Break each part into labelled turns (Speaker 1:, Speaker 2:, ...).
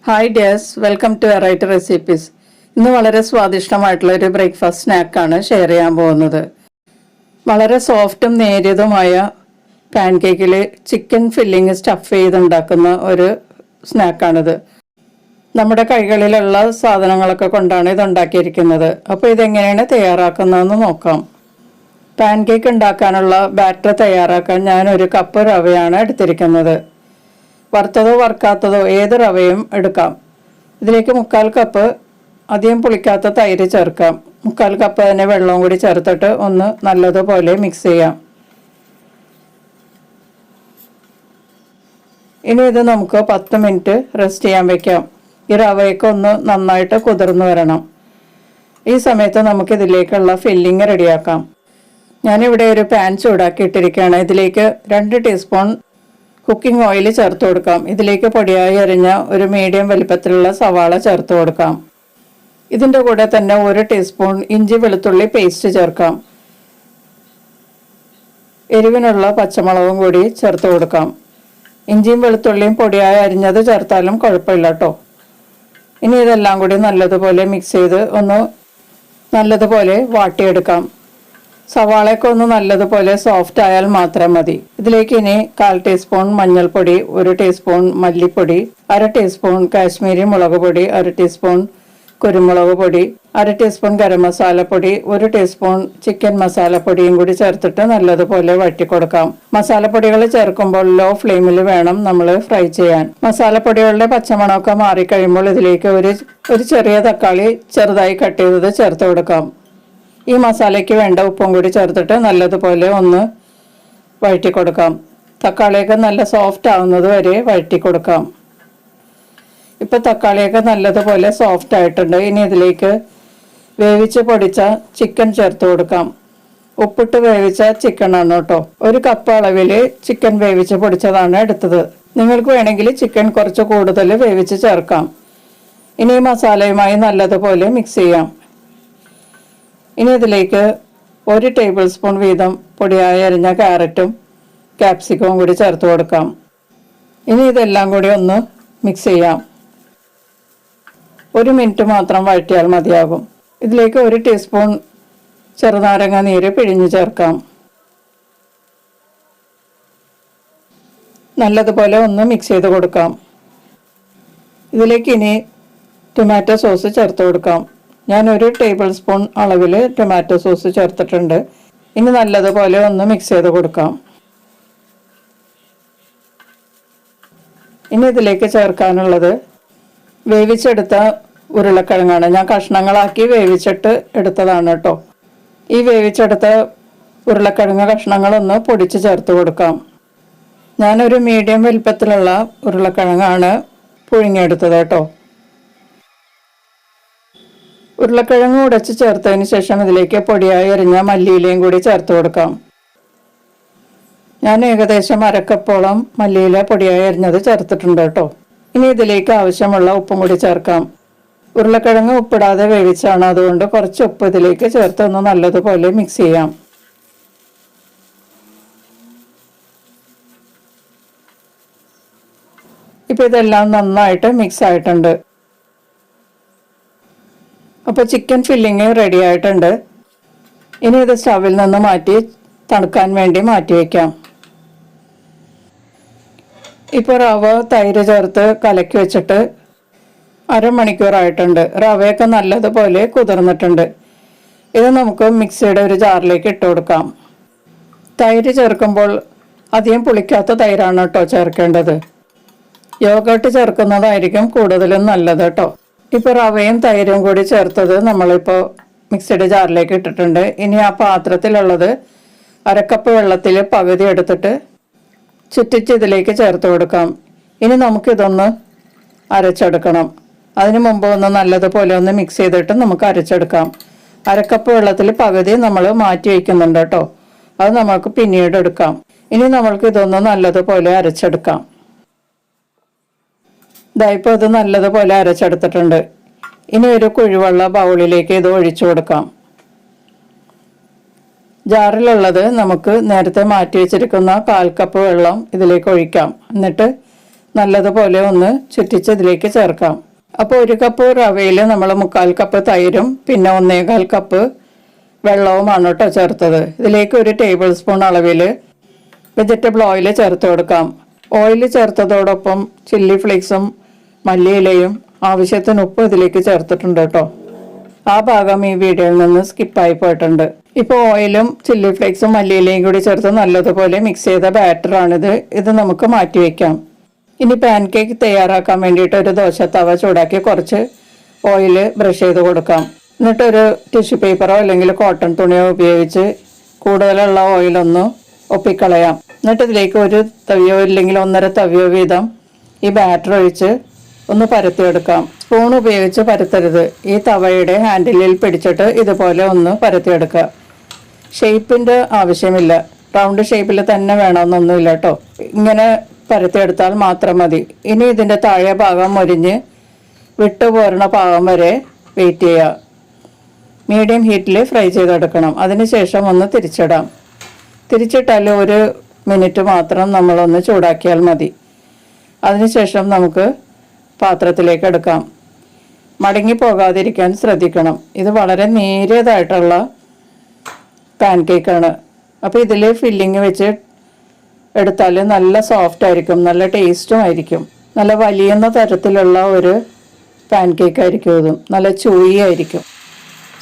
Speaker 1: Hi dears, welcome to variety recipes. ഇന്ന് വളരെ സ്വാദിഷ്ടമായിട്ടുള്ള ഒരു ബ്രേക്ക്ഫാസ്റ്റ് സ്നാക്കാണ് ഷെയർ ചെയ്യാൻ പോകുന്നത്. വളരെ സോഫ്റ്റും നേരിയതുമായ പാൻകേക്കിൽ ചിക്കൻ ഫില്ലിങ് സ്റ്റഫ് ചെയ്തുണ്ടാക്കുന്ന ഒരു സ്നാക്കാണിത്. നമ്മുടെ കൈകളിലുള്ള സാധനങ്ങളൊക്കെ കൊണ്ടാണ് ഇത് ഉണ്ടാക്കിയിരിക്കുന്നത്. അപ്പോൾ ഇതെങ്ങനെയാണ് തയ്യാറാക്കുന്നതെന്ന് നോക്കാം. പാൻകേക്ക് ഉണ്ടാക്കാനുള്ള ബാറ്റർ തയ്യാറാക്കാൻ ഞാൻ 1 കപ്പ് റവയാണ് എടുത്തിരിക്കുന്നത്. വറുത്തതോ വറുക്കാത്തതോ ഏത് റവയും എടുക്കാം. ഇതിലേക്ക് 3/4 കപ്പ് അധികം പുളിക്കാത്ത തൈര് ചേർക്കാം. 3/4 കപ്പ് തന്നെ വെള്ളവും കൂടി ചേർത്തിട്ട് ഒന്ന് നല്ലതുപോലെ മിക്സ് ചെയ്യാം. ഇനി ഇത് നമുക്ക് 10 മിനിറ്റ് റെസ്റ്റ് ചെയ്യാൻ വെക്കാം. ഈ റവയൊക്കെ ഒന്ന് നന്നായിട്ട് കുതിർന്നു വരണം. ഈ സമയത്ത് നമുക്ക് ഇതിലേക്കുള്ള ഫില്ലിങ് റെഡിയാക്കാം. ഞാനിവിടെ ഒരു പാൻ ചൂടാക്കിയിട്ടിരിക്കുകയാണ്. ഇതിലേക്ക് 2 ടീസ്പൂൺ കുക്കിംഗ് ഓയിൽ ചേർത്ത് കൊടുക്കാം. ഇതിലേക്ക് പൊടിയായി അരിഞ്ഞ ഒരു മീഡിയം വലിപ്പത്തിലുള്ള സവാള ചേർത്ത് കൊടുക്കാം. ഇതിൻ്റെ കൂടെ തന്നെ 1 ടീസ്പൂൺ ഇഞ്ചി വെളുത്തുള്ളി പേസ്റ്റ് ചേർക്കാം. എരിവിനുള്ള പച്ചമുളകും കൂടി ചേർത്ത് കൊടുക്കാം. ഇഞ്ചിയും വെളുത്തുള്ളിയും പൊടിയായി അരിഞ്ഞത് ചേർത്താലും കുഴപ്പമില്ല കേട്ടോ. ഇനി ഇതെല്ലാം കൂടി നല്ലതുപോലെ മിക്സ് ചെയ്ത് ഒന്ന് നല്ലതുപോലെ വാട്ടിയെടുക്കാം. സവാളയൊക്കെ ഒന്ന് നല്ലതുപോലെ സോഫ്റ്റ് ആയാൽ മാത്രം മതി. ഇതിലേക്ക് ഇനി 1/4 ടീസ്പൂൺ മഞ്ഞൾപ്പൊടി, 1 ടീസ്പൂൺ മല്ലിപ്പൊടി, 1/2 ടീസ്പൂൺ കാശ്മീരി മുളക് പൊടി, 1/2 ടീസ്പൂൺ കുരുമുളക് പൊടി, 1/2 ടീസ്പൂൺ ഗരം മസാലപ്പൊടി, 1 ടീസ്പൂൺ ചിക്കൻ മസാലപ്പൊടിയും കൂടി ചേർത്തിട്ട് നല്ലതുപോലെ വഴറ്റി കൊടുക്കാം. മസാലപ്പൊടികൾ ചേർക്കുമ്പോൾ ലോ ഫ്ലെയിമിൽ വേണം നമ്മൾ ഫ്രൈ ചെയ്യാൻ. മസാലപ്പൊടികളുടെ പച്ചമണമൊക്കെ മാറിക്കഴിയുമ്പോൾ ഇതിലേക്ക് ഒരു ചെറിയ തക്കാളി ചെറുതായി കട്ട് ചെയ്തത് ചേർത്ത് കൊടുക്കാം. ഈ മസാലയ്ക്ക് വേണ്ട ഉപ്പും കൂടി ചേർത്തിട്ട് നല്ലതുപോലെ ഒന്ന് വഴറ്റി കൊടുക്കാം. തക്കാളിയൊക്കെ നല്ല സോഫ്റ്റ് ആവുന്നത് വരെ വഴറ്റി കൊടുക്കാം. ഇപ്പോൾ തക്കാളിയൊക്കെ നല്ലതുപോലെ സോഫ്റ്റ് ആയിട്ടുണ്ട്. ഇനി ഇതിലേക്ക് വേവിച്ച് പൊടിച്ച ചിക്കൻ ചേർത്ത് കൊടുക്കാം. ഉപ്പിട്ട് വേവിച്ച ചിക്കൻ ആണ് കേട്ടോ. 1 കപ്പ് അളവിൽ ചിക്കൻ വേവിച്ച് പൊടിച്ചതാണ് എടുത്തത്. നിങ്ങൾക്ക് വേണമെങ്കിൽ ചിക്കൻ കുറച്ച് കൂടുതൽ വേവിച്ച് ചേർക്കാം. ഇനി ഈ മസാലയുമായി നല്ലതുപോലെ മിക്സ് ചെയ്യാം. ഇനി ഇതിലേക്ക് 1 ടേബിൾ സ്പൂൺ വീതം പൊടിയായി അരിഞ്ഞ ക്യാരറ്റും ക്യാപ്സിക്കവും കൂടി ചേർത്ത് കൊടുക്കാം. ഇനി ഇതെല്ലാം കൂടി ഒന്ന് മിക്സ് ചെയ്യാം. 1 മിനിറ്റ് മാത്രം വഴറ്റിയാൽ മതിയാകും. ഇതിലേക്ക് 1 ടീസ്പൂൺ ചെറുനാരങ്ങ നീര് പിഴിഞ്ഞ് ചേർക്കാം. നല്ലതുപോലെ ഒന്ന് മിക്സ് ചെയ്ത് കൊടുക്കാം. ഇതിലേക്ക് ഇനി ടൊമാറ്റോ സോസ് ചേർത്ത് കൊടുക്കാം. ഞാൻ 1 ടേബിൾ സ്പൂൺ അളവിൽ ടൊമാറ്റോ സോസ് ചേർത്തിട്ടുണ്ട്. ഇനി നല്ലതുപോലെ ഒന്ന് മിക്സ് ചെയ്ത് കൊടുക്കാം. ഇനി ഇതിലേക്ക് ചേർക്കാനുള്ളത് വേവിച്ചെടുത്ത ഉരുളക്കിഴങ്ങാണ്. ഞാൻ കഷ്ണങ്ങളാക്കി വേവിച്ചിട്ട് എടുത്തതാണ് കേട്ടോ. ഈ വേവിച്ചെടുത്ത ഉരുളക്കിഴങ്ങ് കഷ്ണങ്ങളൊന്ന് പൊടിച്ച് ചേർത്ത് കൊടുക്കാം. ഞാനൊരു മീഡിയം വലിപ്പത്തിലുള്ള ഉരുളക്കിഴങ്ങാണ് പുഴുങ്ങിയെടുത്തത് കേട്ടോ. ഉരുളക്കിഴങ്ങ് ഉടച്ച് ചേർത്തതിന് ശേഷം ഇതിലേക്ക് പൊടിയായി അരിഞ്ഞ മല്ലിയിലയും കൂടി ചേർത്ത് കൊടുക്കാം. ഞാൻ ഏകദേശം 1/2 കപ്പോളം മല്ലിയില പൊടിയായി അരിഞ്ഞത് ചേർത്തിട്ടുണ്ട് കേട്ടോ. ഇനി ഇതിലേക്ക് ആവശ്യമുള്ള ഉപ്പും കൂടി ചേർക്കാം. ഉരുളക്കിഴങ്ങ് ഉപ്പിടാതെ വേവിച്ചാണ്, അതുകൊണ്ട് കുറച്ച് ഉപ്പ് ഇതിലേക്ക് ചേർത്ത് ഒന്ന് നല്ലതുപോലെ മിക്സ് ചെയ്യാം. ഇപ്പം ഇതെല്ലാം നന്നായിട്ട് മിക്സ് ആയിട്ടുണ്ട്. അപ്പോൾ ചിക്കൻ ഫില്ലിങ് റെഡി ആയിട്ടുണ്ട്. ഇനി ഇത് സ്റ്റവിൽ നിന്ന് മാറ്റി തണുക്കാൻ വേണ്ടി മാറ്റി വയ്ക്കാം. ഇപ്പോൾ റവ തൈര് ചേർത്ത് കലക്കി വെച്ചിട്ട് 1/2 മണിക്കൂറായിട്ടുണ്ട്. റവയൊക്കെ നല്ലതുപോലെ കുതിർന്നിട്ടുണ്ട്. ഇത് നമുക്ക് മിക്സിയുടെ ഒരു ജാറിലേക്ക് ഇട്ട് കൊടുക്കാം. തൈര് ചേർക്കുമ്പോൾ അധികം പുളിക്കാത്ത തൈരാണ് കേട്ടോ ചേർക്കേണ്ടത്. യോഗട്ട് ചേർക്കുന്നതായിരിക്കും കൂടുതലും നല്ലത് കേട്ടോ. ഇപ്പോൾ റവയും തൈരും കൂടി ചേർത്തത് നമ്മളിപ്പോൾ മിക്സിയുടെ ജാറിലേക്ക് ഇട്ടിട്ടുണ്ട്. ഇനി ആ പാത്രത്തിലുള്ളത് 1/2 കപ്പ് വെള്ളത്തിൽ പകുതി എടുത്തിട്ട് ചുറ്റിച്ച് ഇതിലേക്ക് ചേർത്ത് കൊടുക്കാം. ഇനി നമുക്കിതൊന്ന് അരച്ചെടുക്കണം. അതിന് മുമ്പ് ഒന്ന് നല്ലതുപോലെ ഒന്ന് മിക്സ് ചെയ്തിട്ട് നമുക്ക് അരച്ചെടുക്കാം. 1/2 കപ്പ് വെള്ളത്തിൽ പകുതി നമ്മൾ മാറ്റി വയ്ക്കുന്നുണ്ട് കേട്ടോ. അത് നമുക്ക് പിന്നീട് എടുക്കാം. ഇനി നമ്മൾക്ക് ഇതൊന്ന് നല്ലതുപോലെ അരച്ചെടുക്കാം. ഇപ്പോൾ ഇത് നല്ലതുപോലെ അരച്ചെടുത്തിട്ടുണ്ട്. ഇനി ഒരു കുഴിവെള്ള ബൗളിലേക്ക് ഇത് ഒഴിച്ചു കൊടുക്കാം. ജാറിലുള്ളത് നമുക്ക് നേരത്തെ മാറ്റി വെച്ചിരിക്കുന്ന 1/4 കപ്പ് വെള്ളം ഇതിലേക്ക് ഒഴിക്കാം. എന്നിട്ട് നല്ലതുപോലെ ഒന്ന് ചുറ്റിച്ച് ഇതിലേക്ക് ചേർക്കാം. അപ്പോൾ 1 കപ്പ് റവയിൽ നമ്മൾ 1/4 കപ്പ് തൈരും പിന്നെ 1/4 കപ്പ് വെള്ളവുമാണ് കേട്ടോ ചേർത്തത്. ഇതിലേക്ക് 1 ടേബിൾ സ്പൂൺ അളവിൽ വെജിറ്റബിൾ ഓയിൽ ചേർത്ത് കൊടുക്കാം. ഓയിൽ ചേർത്തതോടൊപ്പം ചില്ലി ഫ്ലേക്സും മല്ലിയിലയും ആവശ്യത്തിന് ഉപ്പ് ഇതിലേക്ക് ചേർത്തിട്ടുണ്ട് കേട്ടോ. ആ ഭാഗം ഈ വീഡിയോയിൽ നിന്ന് സ്കിപ്പായി പോയിട്ടുണ്ട്. ഇപ്പോൾ ഓയിലും ചില്ലി ഫ്ലേക്സും മല്ലിയിലയും കൂടി ചേർത്ത് നല്ലതുപോലെ മിക്സ് ചെയ്ത ബാറ്ററാണിത്. ഇത് നമുക്ക് മാറ്റി വയ്ക്കാം. ഇനി പാൻ കേക്ക് തയ്യാറാക്കാൻ വേണ്ടിയിട്ട് ഒരു ദോശ തവ ചൂടാക്കി കുറച്ച് ഓയിൽ ബ്രഷ് ചെയ്ത് കൊടുക്കാം. എന്നിട്ടൊരു ടിഷ്യൂ പേപ്പറോ അല്ലെങ്കിൽ കോട്ടൺ തുണിയോ ഉപയോഗിച്ച് കൂടുതലുള്ള ഓയിലൊന്ന് ഒപ്പിക്കളയാം. എന്നിട്ട് ഇതിലേക്ക് 1 തവിയോ ഇല്ലെങ്കിൽ 1.5 തവിയോ വീതം ഈ ബാറ്റർ ഒഴിച്ച് ഒന്ന് പരത്തിയെടുക്കാം. സ്പൂൺ ഉപയോഗിച്ച് പരത്തരുത്. ഈ തവയുടെ ഹാൻഡിലിൽ പിടിച്ചിട്ട് ഇതുപോലെ ഒന്ന് പരത്തിയെടുക്കുക. ഷേപ്പിൻ്റെ ആവശ്യമില്ല, റൗണ്ട് ഷേപ്പിൽ തന്നെ വേണമെന്നൊന്നുമില്ല കേട്ടോ. ഇങ്ങനെ പരത്തിയെടുത്താൽ മാത്രം മതി. ഇനി ഇതിൻ്റെ താഴെ ഭാഗം മൊരിഞ്ഞ് വിട്ടുപോരണ പാകം വരെ വെയിറ്റ് ചെയ്യുക. മീഡിയം ഹീറ്റിൽ ഫ്രൈ ചെയ്തെടുക്കണം. അതിനുശേഷം ഒന്ന് തിരിച്ചിടാം. തിരിച്ചിട്ടാൽ 1 മിനിറ്റ് മാത്രം നമ്മളൊന്ന് ചൂടാക്കിയാൽ മതി. അതിനുശേഷം നമുക്ക് പാത്രത്തിലേക്ക് എടുക്കാം. മടങ്ങി പോകാതിരിക്കാൻ ശ്രദ്ധിക്കണം. ഇത് വളരെ നേരിയതായിട്ടുള്ള പാൻ കേക്കാണ്. അപ്പോൾ ഇതിൽ ഫില്ലിങ് വെച്ച് എടുത്താൽ നല്ല സോഫ്റ്റ് ആയിരിക്കും, നല്ല ടേസ്റ്റും ആയിരിക്കും. നല്ല വലിയുന്ന തരത്തിലുള്ള ഒരു പാൻ കേക്ക് ആയിരിക്കും. ഇതും നല്ല ചൂയി ആയിരിക്കും.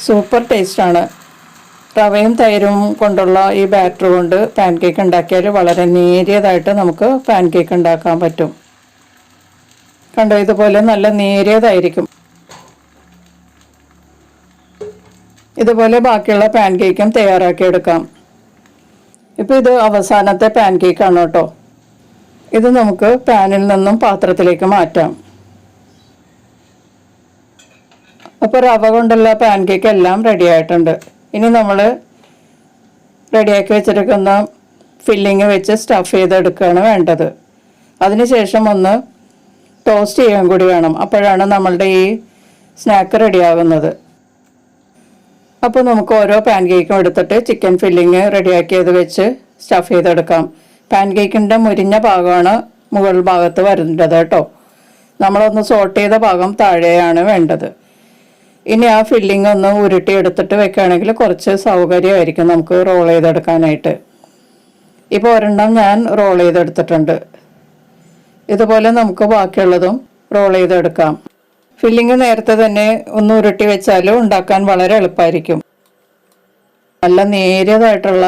Speaker 1: സൂപ്പർ ടേസ്റ്റാണ്. റവയും തൈരും കൊണ്ടുള്ള ഈ ബാറ്റർ കൊണ്ട് പാൻ കേക്ക് ഉണ്ടാക്കിയാൽ വളരെ നേരിയതായിട്ട് നമുക്ക് പാൻ കേക്ക് ഉണ്ടാക്കാൻ പറ്റും. കണ്ടോ, ഇതുപോലെ നല്ല നേരിയതായിരിക്കും. ഇതുപോലെ ബാക്കിയുള്ള പാൻ കേക്കും തയ്യാറാക്കിയെടുക്കാം. ഇപ്പോൾ ഇത് അവസാനത്തെ പാൻ കേക്കാണ് കേട്ടോ. ഇത് നമുക്ക് പാനിൽ നിന്നും പാത്രത്തിലേക്ക് മാറ്റാം. അപ്പോൾ റവ കൊണ്ടുള്ള പാൻ കേക്ക് എല്ലാം റെഡി ആയിട്ടുണ്ട്. ഇനി നമ്മൾ റെഡിയാക്കി വെച്ചിരിക്കുന്ന ഫില്ലിങ് വെച്ച് സ്റ്റഫ് ചെയ്തെടുക്കുകയാണ് വേണ്ടത്. അതിനുശേഷം ഒന്ന് ടോസ്റ്റ് ചെയ്യാൻ കൂടി വേണം. അപ്പോഴാണ് നമ്മളുടെ ഈ സ്നാക്ക് റെഡിയാകുന്നത്. അപ്പോൾ നമുക്ക് ഓരോ പാൻ കേക്കും എടുത്തിട്ട് ചിക്കൻ ഫില്ലിങ് റെഡിയാക്കിയത് വെച്ച് സ്റ്റഫ് ചെയ്തെടുക്കാം. പാൻ കേക്കിൻ്റെ മുരിഞ്ഞ ഭാഗമാണ് മുകൾ ഭാഗത്ത് വരേണ്ടത് കേട്ടോ. നമ്മളൊന്ന് സോട്ട് ചെയ്ത ഭാഗം താഴെയാണ് വേണ്ടത്. ഇനി ആ ഫില്ലിങ് ഒന്ന് ഉരുട്ടി എടുത്തിട്ട് വെക്കുകയാണെങ്കിൽ കുറച്ച് സൗകര്യമായിരിക്കും നമുക്ക് റോൾ ചെയ്തെടുക്കാനായിട്ട്. ഇപ്പോൾ ഒരെണ്ണം ഞാൻ റോൾ ചെയ്തെടുത്തിട്ടുണ്ട്. ഇതുപോലെ നമുക്ക് ബാക്കിയുള്ളതും റോൾ ചെയ്തെടുക്കാം. ഫില്ലിങ് നേരത്തെ തന്നെ ഒന്ന് ഉരുട്ടി വെച്ചാലും ഉണ്ടാക്കാൻ വളരെ എളുപ്പമായിരിക്കും. നല്ല നേരിയതായിട്ടുള്ള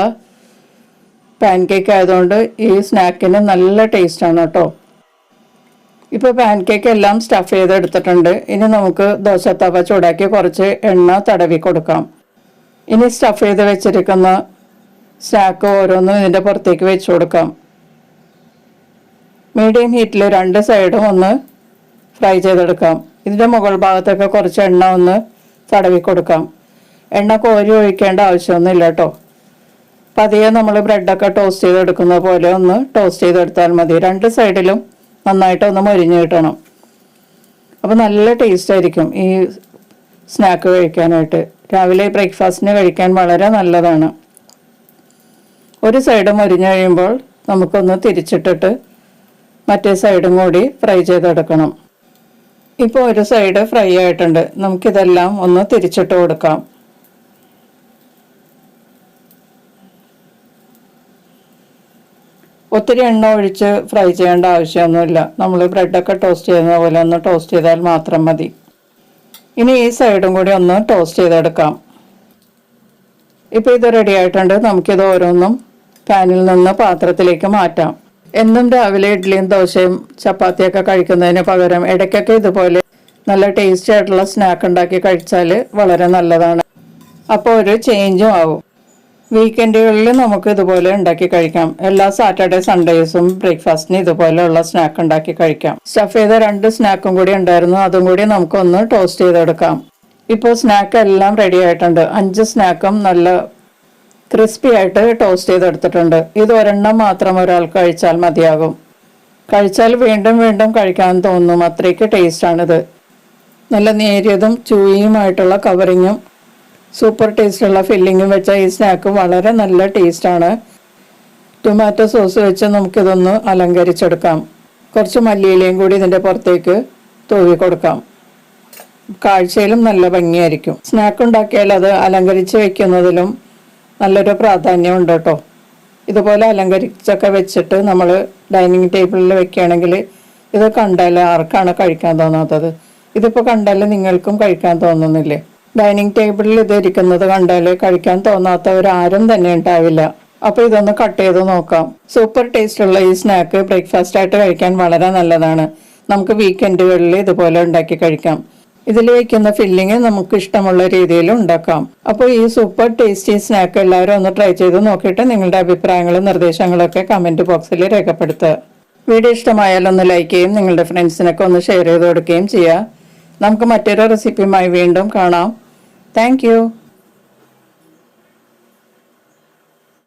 Speaker 1: പാൻ കേക്ക് ആയതുകൊണ്ട് ഈ സ്നാക്കിന് നല്ല ടേസ്റ്റാണ് കേട്ടോ. ഇപ്പോൾ പാൻ കേക്ക് എല്ലാം സ്റ്റഫ് ചെയ്തെടുത്തിട്ടുണ്ട്. ഇനി നമുക്ക് ദോശ തവ ചൂടാക്കി കുറച്ച് എണ്ണ തടവി കൊടുക്കാം. ഇനി സ്റ്റഫ് ചെയ്ത് വെച്ചിരിക്കുന്ന സ്നാക്ക് ഓരോന്നും ഇതിൻ്റെ പുറത്തേക്ക് വെച്ച് കൊടുക്കാം. മീഡിയം ഹീറ്റിൽ 2 സൈഡും ഒന്ന് ഫ്രൈ ചെയ്തെടുക്കാം. ഇതിൻ്റെ മുകൾ ഭാഗത്തൊക്കെ കുറച്ച് എണ്ണ ഒന്ന് തടവി കൊടുക്കാം. എണ്ണ കോരി ഒഴിക്കേണ്ട ആവശ്യമൊന്നുമില്ല കേട്ടോ. പതിയെ നമ്മൾ ബ്രെഡൊക്കെ ടോസ്റ്റ് ചെയ്തെടുക്കുന്ന പോലെ ഒന്ന് ടോസ്റ്റ് ചെയ്തെടുത്താൽ മതി. 2 സൈഡിലും നന്നായിട്ടൊന്ന് മൊരിഞ്ഞ് കിട്ടണം. അപ്പോൾ നല്ല ടേസ്റ്റ് ആയിരിക്കും ഈ സ്നാക്ക് കഴിക്കാനായിട്ട്. രാവിലെ ബ്രേക്ക്ഫാസ്റ്റിന് കഴിക്കാൻ വളരെ നല്ലതാണ്. ഒരു സൈഡ് മൊരിഞ്ഞ് കഴിയുമ്പോൾ നമുക്കൊന്ന് തിരിച്ചിട്ടിട്ട് മറ്റേ സൈഡും കൂടി ഫ്രൈ ചെയ്തെടുക്കണം. ഇപ്പോൾ ഒരു സൈഡ് ഫ്രൈ ആയിട്ടുണ്ട്. നമുക്കിതെല്ലാം ഒന്ന് തിരിച്ചിട്ട് കൊടുക്കാം. ഒത്തിരി എണ്ണ ഒഴിച്ച് ഫ്രൈ ചെയ്യേണ്ട ആവശ്യമൊന്നുമില്ല. നമ്മൾ ബ്രെഡൊക്കെ ടോസ്റ്റ് ചെയ്യുന്ന പോലെ ഒന്ന് ടോസ്റ്റ് ചെയ്താൽ മാത്രം മതി. ഇനി ഈ സൈഡും കൂടി ഒന്ന് ടോസ്റ്റ് ചെയ്തെടുക്കാം. ഇപ്പോൾ ഇത് റെഡി ആയിട്ടുണ്ട്. നമുക്കിത് ഓരോന്നും പാനിൽ നിന്ന് പാത്രത്തിലേക്ക് മാറ്റാം. എന്നും രാവിലെ ഇഡ്ഡലിയും ദോശയും ചപ്പാത്തിയൊക്കെ കഴിക്കുന്നതിന് പകരം ഇടയ്ക്കൊക്കെ ഇതുപോലെ നല്ല ടേസ്റ്റി ആയിട്ടുള്ള സ്നാക്ക് ഉണ്ടാക്കി കഴിച്ചാൽ വളരെ നല്ലതാണ്. അപ്പോൾ ഒരു ചേഞ്ചും ആവും. വീക്കെൻഡുകളിൽ നമുക്ക് ഇതുപോലെ ഉണ്ടാക്കി കഴിക്കാം. എല്ലാ സാറ്റർഡേ സൺഡേസും ബ്രേക്ക്ഫാസ്റ്റിന് ഇതുപോലെയുള്ള സ്നാക്ക് ഉണ്ടാക്കി കഴിക്കാം. സ്റ്റഫ് ചെയ്ത 2 സ്നാക്കും കൂടി ഉണ്ടായിരുന്നു. അതും കൂടി നമുക്കൊന്ന് ടോസ്റ്റ് ചെയ്തെടുക്കാം. ഇപ്പോൾ സ്നാക്ക് എല്ലാം റെഡി ആയിട്ടുണ്ട്. 5 സ്നാക്കും നല്ല ക്രിസ്പി ആയിട്ട് ടോസ്റ്റ് ചെയ്തെടുത്തിട്ടുണ്ട്. ഇത് ഒരെണ്ണം മാത്രം ഒരാൾക്ക് കഴിച്ചാൽ മതിയാകും. കഴിച്ചാൽ വീണ്ടും വീണ്ടും കഴിക്കാൻ തോന്നും. അത്രയ്ക്ക് ടേസ്റ്റാണിത്. നല്ല നേരിയതും ചൂയിയുമായിട്ടുള്ള കവറിങ്ങും സൂപ്പർ ടേസ്റ്റുള്ള ഫില്ലിങ്ങും വെച്ച ഈ സ്നാക്ക് വളരെ നല്ല ടേസ്റ്റാണ്. ടൊമാറ്റോ സോസ് വെച്ച് നമുക്കിതൊന്ന് അലങ്കരിച്ചെടുക്കാം. കുറച്ച് മല്ലിയിലയും കൂടി ഇതിൻ്റെ പുറത്തേക്ക് തൂവി കൊടുക്കാം. കാഴ്ചയിലും നല്ല ഭംഗിയായിരിക്കും. സ്നാക്ക് ഉണ്ടാക്കിയാൽ അത് അലങ്കരിച്ച് വെക്കുന്നതിലും നല്ലൊരു പ്രാധാന്യം ഉണ്ട് കേട്ടോ. ഇതുപോലെ അലങ്കരിച്ചൊക്കെ വെച്ചിട്ട് നമ്മൾ ഡൈനിങ് ടേബിളിൽ വെക്കുകയാണെങ്കിൽ ഇത് കണ്ടാൽ ആർക്കാണ് കഴിക്കാൻ തോന്നാത്തത്? ഇതിപ്പോൾ കണ്ടാൽ നിങ്ങൾക്കും കഴിക്കാൻ തോന്നുന്നില്ലേ? ഡൈനിങ് ടേബിളിൽ ഇത് ഇരിക്കുന്നത് കണ്ടാൽ കഴിക്കാൻ തോന്നാത്തവരാരും തന്നെ ഉണ്ടാവില്ല. അപ്പോൾ ഇതൊന്ന് കട്ട് ചെയ്ത് നോക്കാം. സൂപ്പർ ടേസ്റ്റുള്ള ഈ സ്നാക്ക് ബ്രേക്ക്ഫാസ്റ്റ് ആയിട്ട് കഴിക്കാൻ വളരെ നല്ലതാണ്. നമുക്ക് വീക്കെൻഡുകളിൽ ഇതുപോലെ ഉണ്ടാക്കി കഴിക്കാം. ഇതിൽ വയ്ക്കുന്ന ഫില്ലിങ് നമുക്ക് ഇഷ്ടമുള്ള രീതിയിൽ ഉണ്ടാക്കാം. അപ്പോൾ ഈ സൂപ്പർ ടേസ്റ്റി സ്നാക്ക് എല്ലാവരും ഒന്ന് ട്രൈ ചെയ്ത് നോക്കിയിട്ട് നിങ്ങളുടെ അഭിപ്രായങ്ങളും നിർദ്ദേശങ്ങളൊക്കെ കമൻറ്റ് ബോക്സിൽ രേഖപ്പെടുത്തുക. വീഡിയോ ഇഷ്ടമായാൽ ഒന്ന് ലൈക്ക് ചെയ്യും, നിങ്ങളുടെ ഫ്രണ്ട്സിനൊക്കെ ഒന്ന് ഷെയർ ചെയ്ത് കൊടുക്കുകയും ചെയ്യുക. നമുക്ക് മറ്റൊരു റെസിപ്പിയുമായി വീണ്ടും കാണാം. താങ്ക്